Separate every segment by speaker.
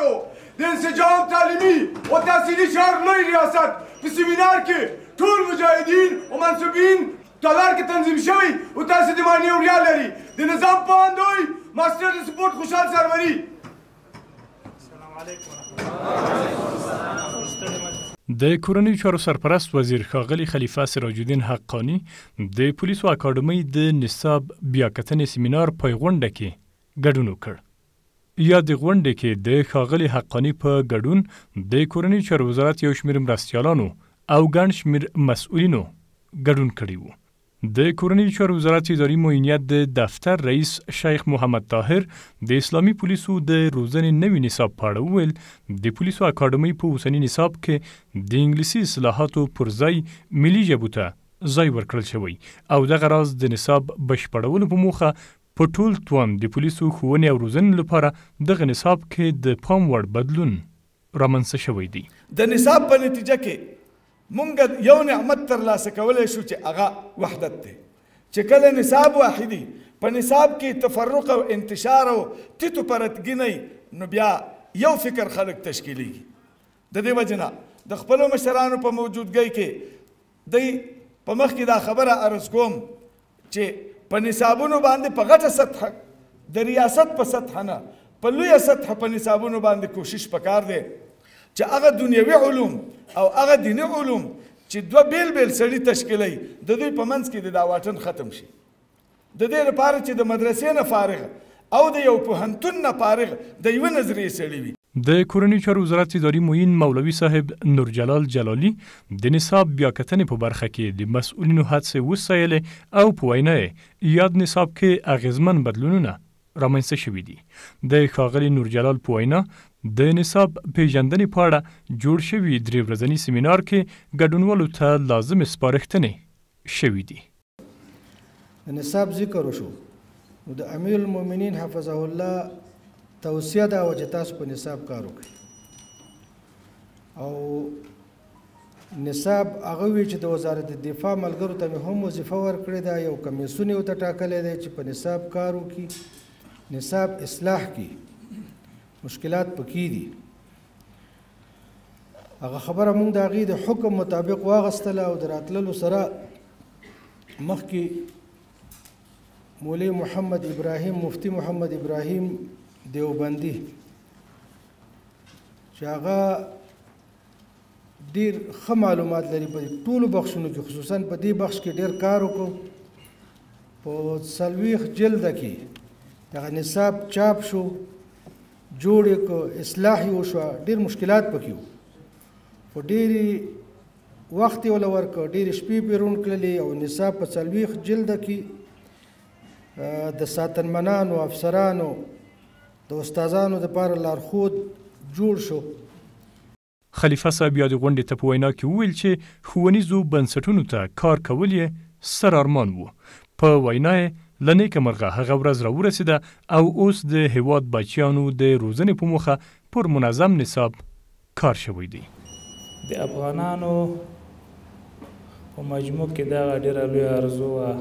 Speaker 1: تحصیلاتو د انسجام تعلیمي و تحصیلي چارو لوی ریاست په سیمینار کې ټول مجاهدین و منصوبین تالار کې تنظیم شوی او تاسو د معنی اوریا لري د نظام پوهاندوی ماسټر د سپورت خوشحال سروري. السلام علیکم
Speaker 2: د کورنیو چارو سرپرست وزیر ښاغلي خلیفه سراج الدین حقانی د پولیسو اکاډمۍ د نصاب بیاکتنې سیمینار په غونډه کې ګډون وکړ. یا د غونډې کې د ښاغلي حقانی په ګډون د کورنیو چارو وزارت یو شمېر مرستیالانو او ګڼ شمېر مسؤلینو ګډون کړی و. د کورنیو چارو وزارت اداري معینیت د دفتر رئیس شیخ محمد طاهر د اسلامي پولیسو د روزنې نوي نصاب په اړه وویل د پولیسو اکاډمۍ په اوسني نصاب کې د انګلیسي اصطلاحاتو پر ځای ملي ژبو ته ځای ورکړل شوی او دغه راز د نصاب بشپړولو په موخه په ټول توان د پولیسو ښوونې او روزنې لپاره دغه نصاب کې د پام وړ بدلون رامنځته شوی دی.
Speaker 3: د نصاب په نتیجه کې مونږ یو نعمت ترلاسه کولی شو چې هغه وحدت دی چې کله نصاب واحدي په نصاب کې تفرق او انتشار او تیتو پرتګینۍ نو بیا یو فکر خلک تشکیلیږي. د دې وجه نه د خپلو مشرانو په موجودګۍ کې دی په مخ کې دا خبره عرض کوم چې په نصابونو باندې په غټه سطحه د ریاست په سطحه نه په لویه سطحه په نصابونو باندې کوشش پکار دی چې هغه دنیوي علوم او هغه دیني علوم چې دوه بیل بیل سړي تشکیلوي د دوی په منځ کې د دا واټن ختم شي. د دې لپاره چې د مدرسې نه فارغ او د یو پوهنتون نه فارغ د یوه نظریې سړي وي.
Speaker 2: د کورنیو چارو وزارت اداري معین مولوي صاحب نورجلال جلالي د نصاب بیاکتنې په برخه کې د مسؤلینو هڅې وستایلې او په وینا یې یاد نصاب کې اغیزمن بدلونونه رامنځته شوي دي. د ښاغلي نورجلال په وینا د نصاب پیژندنې په اړه جوړ شوي 3 ورځني سیمینار کې ګډونوالو ته لازم سپارښتنې شوي دي.
Speaker 4: د نصاب ذکر وشو نو د امیر المؤمنین حفظه الله توصیه ده چې تاسو په نصاب کار وکړئ او نصاب هغه وی چې د وزارت دفاع ملګرو ته مې هم وظیفه ورکړې ده یو کمیسیون یې ورته ټاکلی دی چې په نصاب کار وکړي نصاب اصلاح کړي مشکلات پکې دي. هغه خبره موږ د هغې د حکم مطابق واغستله او د راتللو سره مخکې مولوي محمد ابراهیم مفتي محمد ابراهیم دیوبندي چې هغه ډېر ښه معلومات لري په ټولو بخشونو کې خصوصا په دې بخش کې ډېر کار وکړو. په 40 جلده کې دغه نصاب چاپ شو جوړ یې کړو اصلاح یې وشوه ډېر مشکلات پکې وو خو ډېرې وخت یې وله ورکړ ډېرې شپې پرې روڼ کړلې او نصاب په 40 جلده کې د ساتنمنانو افسرانو د استادانو دپاره لارښود جوړ شو.
Speaker 2: خلیفه صاحب یا د غونډې ته په وینا کې وویل چې ښوونیزو بنسټونو ته کار کول یې ستر ارمان و. په وینا یې له نیکه مرغه هغه ورځ راورسېده او اوس د هیواد بچیانو د روزنې په موخه پر منظم نصاب کار شوی دی.
Speaker 5: د افغانانو په مجموع کې دغه ډېره لویه ارزو وه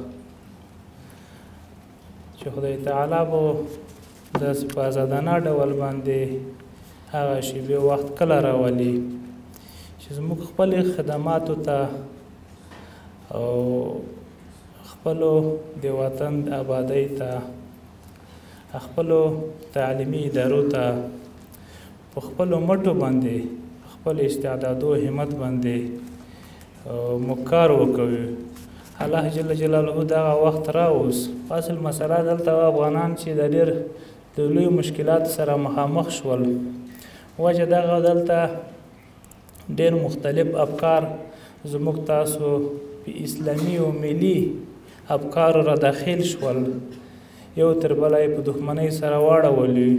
Speaker 5: چې خدای تعالی به داسې په ازادانه ډول باندې هغه شیبې وخت کله راولي چې زموږ خپلې خدماتو ته او خپلو د وطن د آبادۍ ته خپلو تعلیمي ادارو ته په خپلو مټو باندې خپل استعداد او همت باندې موږ کار وکوو. الله جل جلاله دغه وخت راووس. اصل مسله دلته افغانان چې د ډېر د لویو مشکلاتو سره مخامخ شول وجه دغه دلته ډېر مختلف افکار زموږ تاسو په اسلامي او ملي افکارو را داخل شول یو تر بله یې په دښمنۍ سره واړولي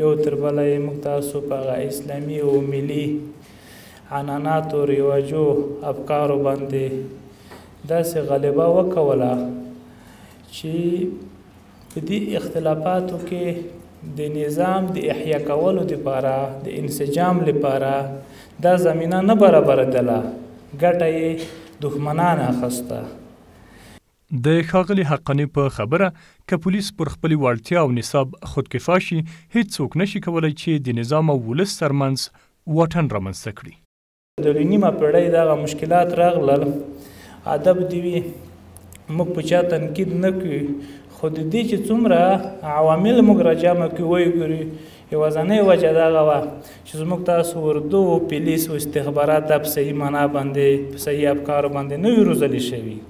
Speaker 5: یو تر بله یې موږ تاسو په هغه اسلامي او ملي عنعناتو رواجو افکارو باندې داسې غلبه وکوله چې په دې اختلافاتو کې د نظام د احیا کولو لپاره د انسجام لپاره دا زمینه نه برابرېدله ګټه یې دښمنان اخیسته.
Speaker 2: د ښاغلي حقاني په خبره که پولیس پر خپلې وړتیا او نصاب خودکفا شي هیڅوک نشي کولی چې د نظام او ولس ترمنځ واټن رامنځته کړي.
Speaker 5: د نیمه پیړۍ دغه مشکلات راغلل، ادب دې وي، موږ په چا تنقید نه کوو، خو د دې چې څومره عوامل موږ راجمع کړو وګورو، یوازینۍ وجه دغه وه چې زموږ تاسو اردو پولیس او استخبارات په صحیح معنا باندې په صحیح افکارو باندې نه وي روزلي شوي.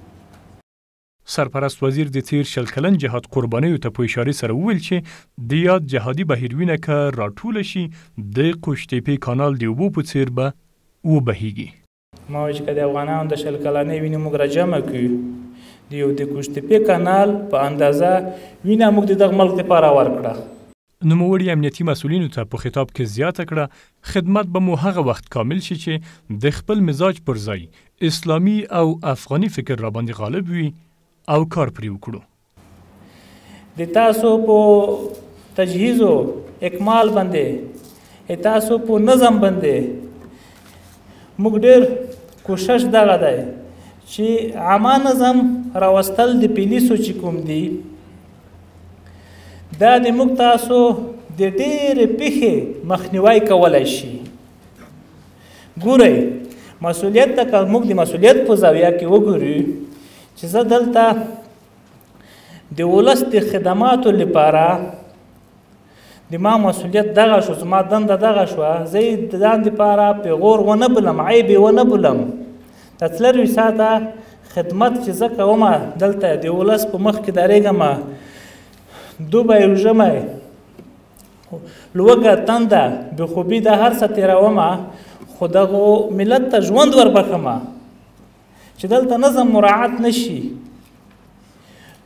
Speaker 2: سرپرست وزیر د تیر شل کلن جهاد قربانیو ته په اشارې سره وویل چې د یاد جهادي بهیروینه که راټوله شي د قوشتېپې کانال د اوبو په څیر به وبهیږي.
Speaker 5: ما وایي چې که د افغانانو د شل کلنۍ وینې موږ راجمع کړو، د قوشتېپې کانال په اندازه وینه موږ د دغه ملک دپاره ورکړه.
Speaker 2: نوموړي امنیتي مسؤلینو ته په خطاب کې زیاته کړه خدمت به مو هغه وخت کامل شي چې د خپل مزاج پر ځای اسلامي او افغاني فکر راباندې غالب وي او کار پرې وکړو.
Speaker 5: د تاسو په تجهیز او اکمال باندې، تاسو په نظم باندې موږ ډېر کوشش دغه دی چې عامه نظم راوستل د پولیسو چې کوم دی دا د موږ تاسو د ډېرې پیښې مخنیوی کولی شي. ګورئ مسؤلیت ته که موږ د مسؤلیت په زاویه کې وګورو چې زه دلته د ولس د خدماتو لپاره د ما مسؤلیت دغه شو، زما دنده دغه شوه، زه یې د ځان دپاره پیغور ونه بلم، عیب یې ونه بلم. د 4 ساعته خدمت چې زه کومه دلته د ولس په مخ کې درېږم، دوبی روژمه لوږه تنده بېخوبي دا هر څه تېرومه، خو دغو ملت ته ژوند وربښمه چې دلته نظم مراعات نشي.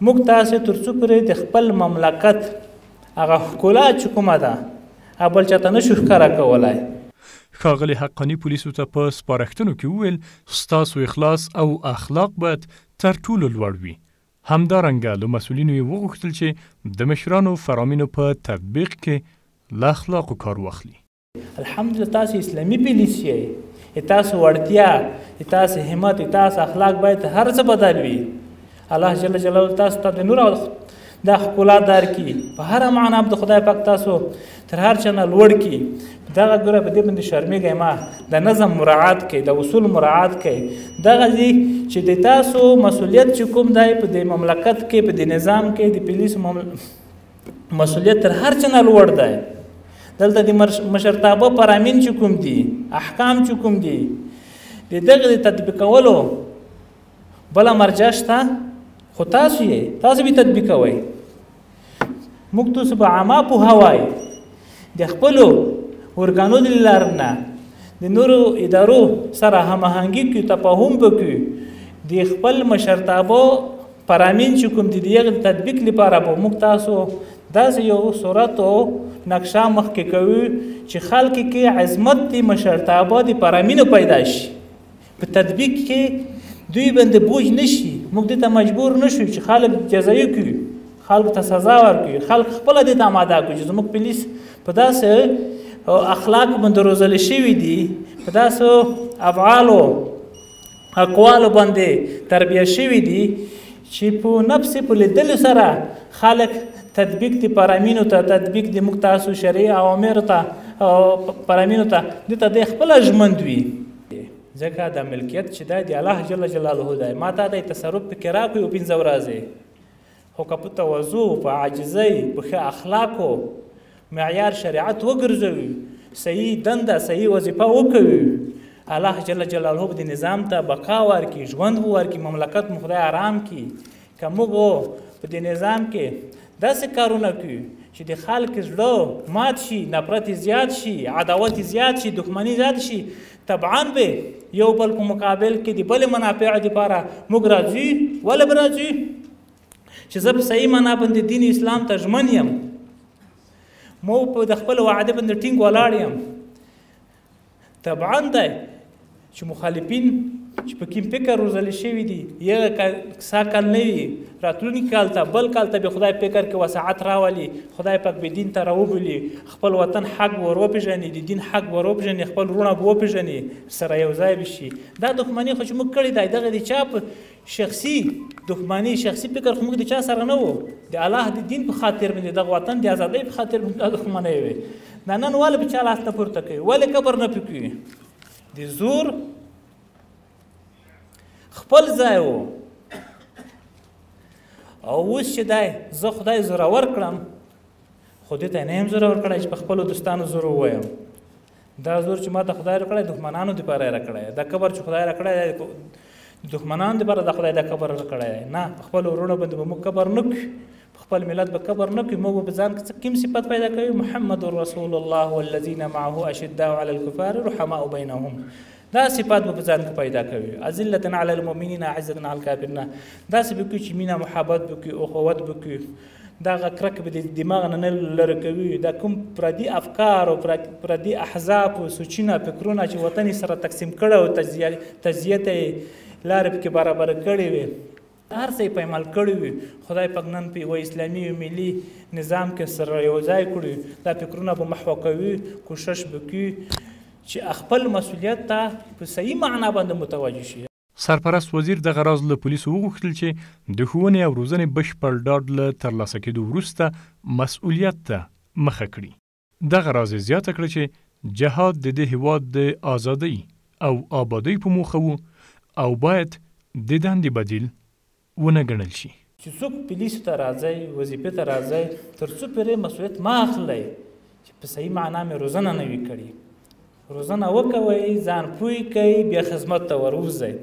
Speaker 5: موږ تاسې تر څو پورې د خپل مملکت هغه ښکلا چې کومه ده هغه بل چاته نشو ښکاره کولی.
Speaker 2: ښاغلي حقاني پولیسو ته په سپارښتنو کې وویل ستاسو اخلاص او اخلاق باید تر ټولو لوړ وي. همدارنګه له مسؤلینو یې وغوښتل چې د مشرانو فرامینو په تطبیق کې له اخلاقو کار واخلي.
Speaker 5: الحمدلله تاسو اسلامي پولیس یې، تاسو وړتیا، تاسو همت، تاسو اخلاق باید هر څه بدل وي. الله جل جلاله تاسو ته د نور دا ښکلا درکړي، په هره معنا د خدای پاک تاسو تر هر چا نه لوړ کړي. دغه ګوره په دې باندې شرمېږئ مه، د نظم مراعات کوئ، د اصول مراعات کوئ. دغه دي چې د تاسو مسؤلیت چې کوم دی په دې مملکت کې، په دې نظام کې د پولیسو مسؤلیت تر هر چا نه لوړ دی. دلته د مشرتابه فرامین چې کوم دي، احکام چې کوم دي، د دغه د تطبیقولو بله مرجع شته، خو تاسو به تطبیقوئ. موږ تاسو به عامه پوهوئ، د خپلو ارګانو د لارې نه د نورو ادارو سره هماهنګي کړو، تفاهم وکړو، د خپل مشرتابه فرامین چې کوم دي د هغې د تطبیق لپاره به موږ تاسو داسې یو صورت او نقشه مخکې کوو چې خلک کې عظمت د مشرتابه د فرامینو پیدا شي، په تطبیق کې دوی باندې بوج نشي. موږ دې ته مجبور نشو چې خلک جزایي کړو، خلک ته سزا ورکړو، خلک خپله دې ته آماده کړو چې زموږ پولیس په داسې اخلاق باندې روزلی شوي دي، په داسې افعالو اقوالو باندې تربیه شوي دي چې په نفس په لیدلو سره خلک تطبیق د فرامینو ته، تطبیق د موږ تاسو شرعي اوامرو ته، فرامینو ته دې ته د خپله ژمند وي. ځکه د ملکیت چې دی د الله جل جلاله دی، ما ته د تصرف پکې راکړئ او 15 ورځې، خو که په تواضع، په عاجزۍ، په ښه اخلاقو معیار شریعت وګرځوي، صحیح دنده، صحیح وظیفه وکوي، الله جل جلاله به د نظام ته بقا ورکړي، ژوند به ورکړي، مملکت مو خدای آرام کړي. که موږ په دې نظام کې داسې کارونه کوي چې د خلک زړه مات شي، نفرت زیات شي، عداوت زیات شي، دښمني زیات شي، طبعا به یو بل په مقابل کې د بلې منافعو دپاره موږ راځو. ولې به راځو؟ چې زه په صحیح معنا باندې دین اسلام ته ژمن یم، مو په د خپل وعده باندې ټینګ ولاړ یم. طبعا دی چې مخالفین چې په کوم فکر روزلی شوي دي یو ساکل نه وي راتلونکي کال ته بل کال ته به خدای فکر کې وسعت راولي خدای پاک به دین ته راوبولي خپل وطن حق ور وپېژني د دین حق ور وپېژني خپل وروڼه به وپېژني سره یو ځای به شي دا دښمني خو چې موږ کړې ده دغه د چا په شخصي دښمني شخصي فکر خو موږ د چا سره نه وو د الله د دین په خاطر باندې دغه وطن د ازادۍ په خاطر باندې دا دښمنۍ وې دا نن ولې په چا لاس نه پورته کوي ولې قبر نه پکوي د زور خپل ځای و او اوس چې دی زه خدای زورور کړم خو دې ته نه یم زورور کړی چې په خپلو دوستانو زور ووایم دا زور چې ما ته خدای راکړی دښمنانو دپاره یې راکړی دا قبر چې خدای راکړی دی دښمنانو دپاره د خدای دا قبر راکړی دی نه په خپلو وروڼو باندې به موږ قبر نه کړو په خپل ملت به قبر نه کړو موږ به په ځان کې کوم صفت پیدا کوي محمد رسول الله والذین معه اشداء علی الکفار رحماء بینهم دا صفات به په ځان کې پیدا کوي اذلة علی المؤمنین اعزة علی الکافرین داسې به کوي چې مینه محبت به کوي اخوت به کوي دغه کرک به د دماغ نه لرې کوي دا کوم پردي افکار او پردي احزاب او سوچونه فکرونه چې وطن سره تقسیم کړی او تجزیه ته یې لارې پکې برابر کړې وي هر څه یې پایمال کړي وي خدای پاک نن په یوه اسلامي او ملي نظام کې سره یو ځای کړي دا فکرونه به محوه کوي کوشش به کوي چې خپل مسؤلیت ته په صحیح معنا باندې متوجه شي
Speaker 2: سرپرست وزیر دغه راز له پولیسو وغوښتل چې د ښوونې او روزنې بشپړ ډاډ له ترلاسه کېدو وروسته مسؤلیت ته مخه کړي دغه راز یې زیاته کړه چې جهاد د دې هېواد د ازادۍ او آبادۍ په موخه و او باید د دندې بدیل ونه ګڼل شي
Speaker 5: چې څوک پولیسو ته راځئ وظیفې ته راځئ تر څو پورې مسؤلیت مه اخلئ چې په صحیح معنا مې روزنه نه وي کړې روزنه وکوئ ځان پوه کوئ بیا خدمت ته وروځئ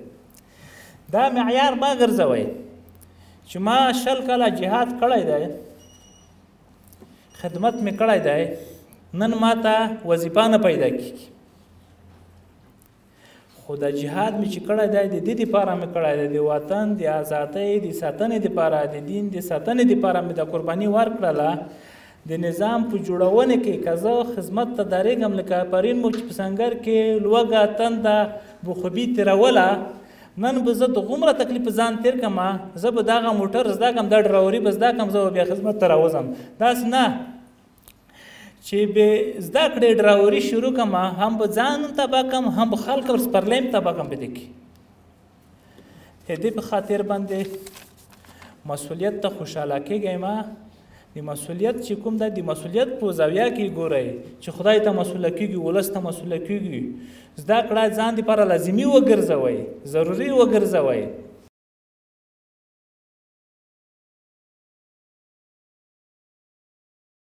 Speaker 5: دا معیار ما ګرځوئ چې ما 20 کاله جهاد کړی دی خدمت مې کړی دی نن ما ته وظیفه نه پیدا کېږي خو دا جهاد مې چې کړی دی د دې دپاره مې کړی دی د وطن د ازادۍ د ساتنې دپاره د دین د ساتنې دپاره مې د قرباني ورکړله د نظام په جوړونه کې که زه خدمت ته درېږم لکه پرین مو چې په سنګر کې لوږه تنده بخوبي تېروله نن به زه د غومره تکلیف ځان تېر کړم زه به دغه موټر زده کړم دا ډراوري به زده کړم زه به بیا خدمت ته راوځم داسې نه چې به زده کړې ډراوري شروع کړم هم به ځان تباه کړم هم به خلک ور سپرلی م تباه کړم په دې کې د دې په خاطر باندې مسؤلیت ته خوشحاله کېږئ ما د مسؤلیت چې کوم ده د مسؤلیت په زاویه کې ګورئ چې خدای ته مسؤله کېږي ولس ته مسؤله کېږي زده کړه ځان دپاره لازمي وګرځوئ ضروري وګرځوئ